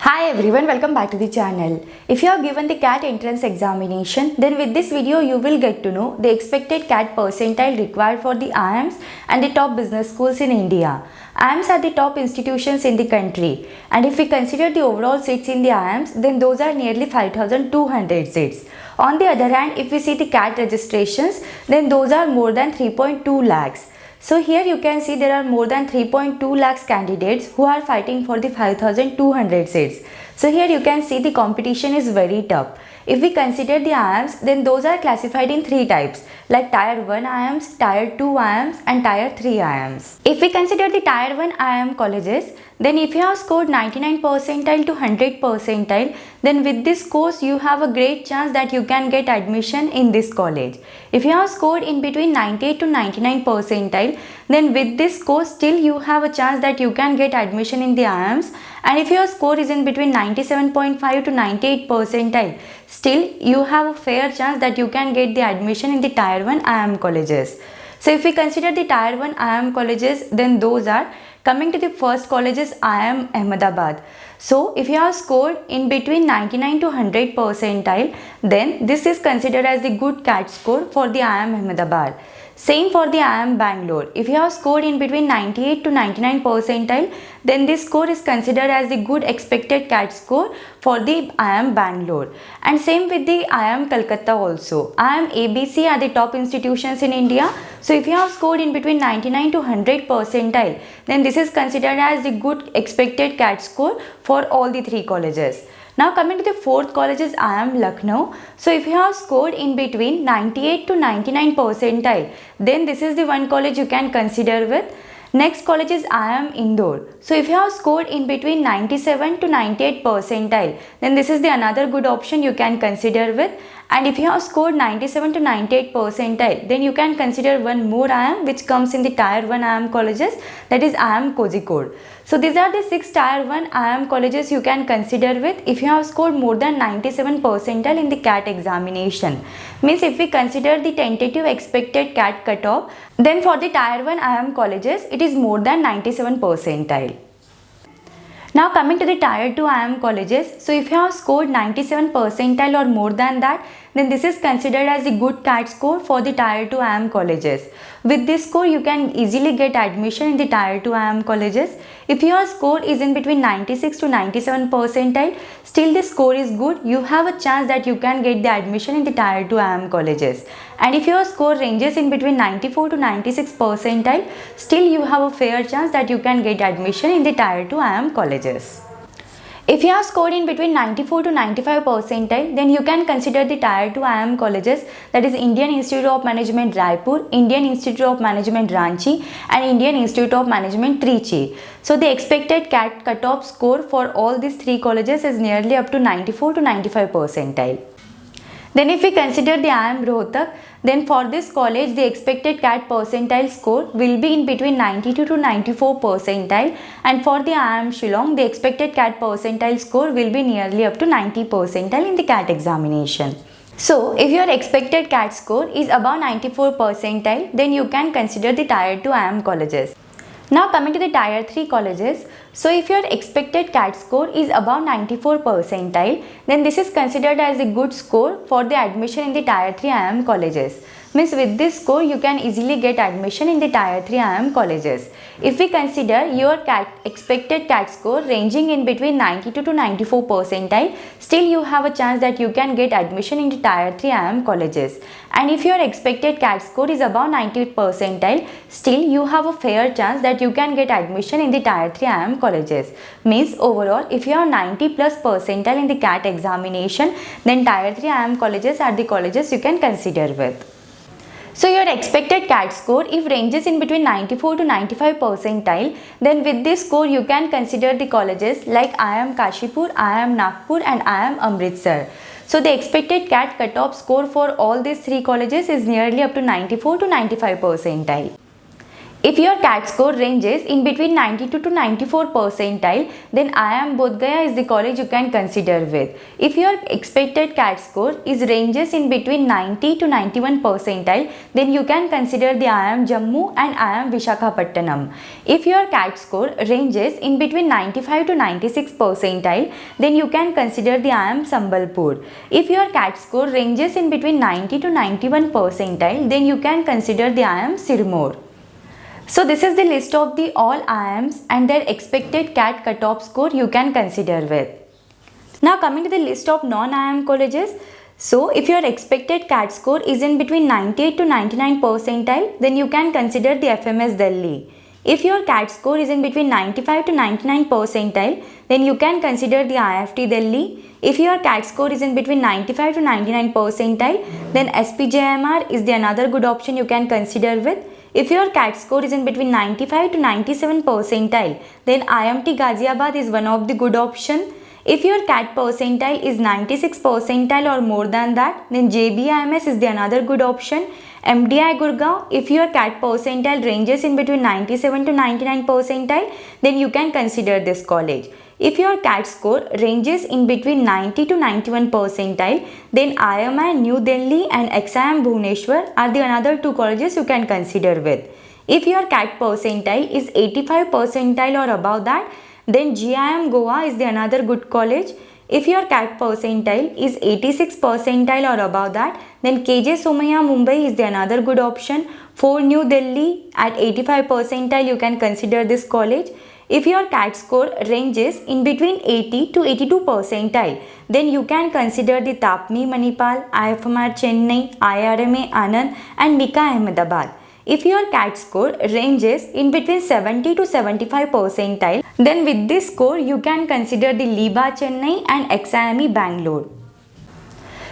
Hi everyone, welcome back to the channel. If you have given the CAT entrance examination, then with this video you will get to know the expected CAT percentile required for the IIMs and the top business schools in India. IIMs are the top institutions in the country, and if we consider the overall seats in the IIMs, then those are nearly 5200 seats. On the other hand, if we see the CAT registrations, then those are more than 3.2 lakhs. So here you can see there are more than 3.2 lakhs candidates who are fighting for the 5200 seats. So here you can see the competition is very tough. If we consider the IIMs, then those are classified in three types like Tier 1 IIMs, Tier 2 IIMs and Tier 3 IIMs. If we consider the Tier 1 IIM colleges, then if you have scored 99 percentile to 100 percentile, then with this course you have a great chance that you can get admission in this college. If you have scored in between 98 to 99 percentile, then with this course still you have a chance that you can get admission in the IIMs, and if your score is in between 97.5 to 98 percentile, still you have a fair chance that you can get the admission in the Tier 1 IIM colleges. So if we consider the Tier 1 IIM colleges, then those are coming to the first college is IIM Ahmedabad. So if you have scored in between 99 to 100 percentile, then this is considered as the good CAT score for the IIM Ahmedabad. Same for the IIM Bangalore. If you have scored in between 98 to 99 percentile, then this score is considered as the good expected CAT score for the IIM Bangalore. And same with the IIM Calcutta also. IIM ABC are the top institutions in India. So if you have scored in between 99 to 100 percentile, then this is considered as the good expected CAT score for all the three colleges. Now coming to the fourth college is IIM Lucknow. So if you have scored in between 98 to 99 percentile, then this is the one college you can consider with. Next college is IIM Indore. So if you have scored in between 97 to 98 percentile, then this is the another good option you can consider with. And if you have scored 97 to 98 percentile, then you can consider one more IIM which comes in the Tier 1 IIM colleges, that is IIM Kozhikode. So these are the 6 Tier 1 IIM colleges you can consider with if you have scored more than 97 percentile in the CAT examination. Means if we consider the tentative expected CAT cutoff, then for the Tier 1 IIM colleges it is more than 97 percentile. Now coming to the Tier 2 IIM colleges, so if you have scored 97 percentile or more than that, then this is considered as a good CAT score for the Tier 2 IIM colleges. With this score, you can easily get admission in the Tier 2 IIM colleges. If your score is in between 96 to 97 percentile, still the score is good, you have a chance that you can get the admission in the Tier 2 IIM colleges. And if your score ranges in between 94 to 96 percentile, still you have a fair chance that you can get admission in the Tier 2 IIM colleges. If you have scored in between 94 to 95 percentile, then you can consider the Tier 2 IIM colleges, that is Indian Institute of Management Raipur, Indian Institute of Management Ranchi and Indian Institute of Management Trichy. So the expected CAT cutoff score for all these three colleges is nearly up to 94 to 95 percentile. Then if we consider the IIM Rohtak, then for this college the expected CAT percentile score will be in between 92 to 94 percentile, and for the IIM Shillong the expected CAT percentile score will be nearly up to 90 percentile in the CAT examination. So if your expected CAT score is above 94 percentile, then you can consider the Tier 2 IIM colleges. Now coming to the Tier 3 colleges, so if your expected CAT score is above 94 percentile, then this is considered as a good score for the admission in the Tier 3 IIM colleges. Means with this score you can easily get admission in the Tier 3 IIM colleges. If we consider your expected CAT score ranging in between 92 to 94 percentile, still you have a chance that you can get admission in the Tier 3 IIM colleges. And if your expected CAT score is above 90 percentile, still you have a fair chance that you can get admission in the Tier 3 IIM colleges. Means overall, if you have 90 plus percentile in the CAT examination, then Tier 3 IIM colleges are the colleges you can consider with. So your expected CAT score if ranges in between 94 to 95 percentile, then with this score you can consider the colleges like IIM Kashipur, IIM Nagpur and IIM Amritsar. So the expected CAT cutoff score for all these three colleges is nearly up to 94 to 95 percentile. If your CAT score ranges in between 92 to 94 percentile, then IIM Bodh Gaya is the college you can consider with. If your expected CAT score is ranges in between 90 to 91 percentile, then you can consider the IIM Jammu and IIM Vishakhapatnam. If your CAT score ranges in between 95 to 96 percentile, then you can consider the IIM Sambalpur. If your CAT score ranges in between 90 to 91 percentile, then you can consider the IIM Sirmoor. So this is the list of the all IIMs and their expected CAT cutoff score you can consider with. Now coming to the list of non-IIM colleges. So if your expected CAT score is in between 98 to 99 percentile, then you can consider the FMS Delhi. If your CAT score is in between 95 to 99 percentile, then you can consider the IFT Delhi. If your CAT score is in between 95 to 99 percentile, then SPJIMR is the another good option you can consider with. If your CAT score is in between 95 to 97 percentile, then IMT Ghaziabad is one of the good option. If your CAT percentile is 96 percentile or more than that, then JBIMS is the another good option. MDI Gurgaon, if your CAT percentile ranges in between 97 to 99 percentile, then you can consider this college. If your CAT score ranges in between 90 to 91 percentile, then IMI New Delhi and XIM Bhubaneswar are the another two colleges you can consider with. If your CAT percentile is 85 percentile or above that, then GIM Goa is the another good college. If your CAT percentile is 86 percentile or above that, then KJ Somaiya Mumbai is the another good option. For New Delhi at 85 percentile, you can consider this college. If your CAT score ranges in between 80 to 82 percentile, then you can consider the Tapni Manipal, IFMR Chennai, IRMA Anand and Nika Ahmedabad. If your CAT score ranges in between 70 to 75 percentile, then with this score you can consider the LIBA Chennai and XIME Bangalore.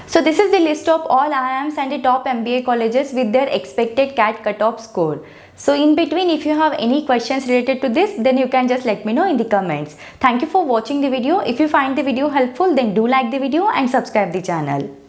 So this is the list of all IIMs and the top MBA colleges with their expected CAT cutoff score. So in between, if you have any questions related to this, then you can just let me know in the comments. Thank you for watching the video. If you find the video helpful, then do like the video and subscribe the channel.